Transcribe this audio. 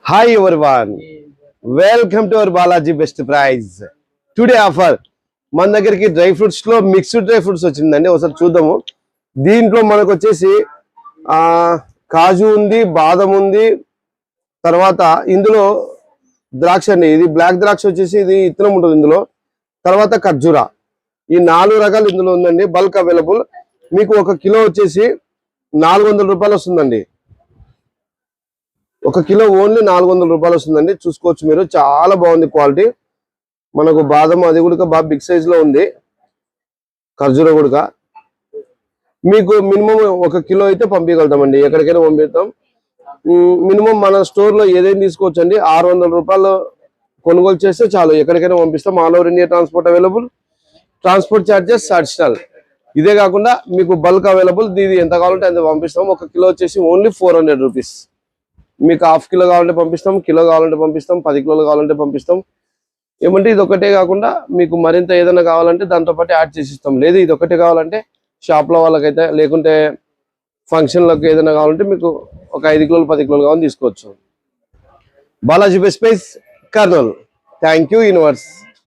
Hi everyone, welcome to our Balaji Best Price. Today offer మన దగ్గరికి dry fruits లో mixed dry fruits వచ్చిందండి. ఒకసారి చూద్దాము. దీంట్లో మనకు వచ్చేసి కాజు ఉంది, బాదం ఉంది, తర్వాత ఇందులో ద్రాక్ష అండి. ఇది బ్లాక్ ద్రాక్ష వచ్చేసి ఇది ఇత్తనం ఉంటుంది ఇందులో. తర్వాత ఖర్జూరా, ఈ 4 రకాలు ఇందులో ఉందండి. Bulk available. మీకు 1 కిలో వచ్చేసి 400 రూపాయలు వస్తుందండి. 1 కిలో ఓన్లీ 400 రూపాయలు వస్తుందండి. చూసుకోవచ్చు మీరు, చాలా బాగుంది క్వాలిటీ. మనకు బాదం అది కూడా బాగా బిగ్ సైజ్ లో ఉంది. ఖర్జూర కూడా మీకు మినిమం 1 కిలో అయితే పంపించగలుగుతామండి. ఎక్కడికైనా పంపిస్తాం. మినిమం మన స్టోర్ లో ఏదైనా తీసుకోవచ్చు అండి. 600 రూపాయలు కొనుగోలు చేస్తే చాలు, ఎక్కడికైనా పంపిస్తాం. All over India transport available. Transport charges additional. ఇదే కాకుండా మీకు బల్క్ అవైలబుల్. ఇది ఎంత కావాలంటే అంత పంపిస్తాం. 1 కిలో వచ్చేసి ఓన్లీ 400 రూపీస్. మీకు హాఫ్ కిలో కావాలంటే పంపిస్తాం, కిలో కావాలంటే పంపిస్తాం, 10 కిలోలు కావాలంటే పంపిస్తాం. ఏమంటే ఇది ఒకటే కాకుండా మీకు మరింత ఏదైనా కావాలంటే దాంతో పాటు యాడ్ చేసి ఇస్తాం. లేదు ఇది ఒకటే కావాలంటే షాప్లో వాళ్ళకైతే, లేకుంటే ఫంక్షన్లకు ఏదైనా కావాలంటే మీకు ఒక 5 కిలోలు 10 కిలోలు కావాలని తీసుకోవచ్చు. Balaji best price, Kurnool. Thank you universe.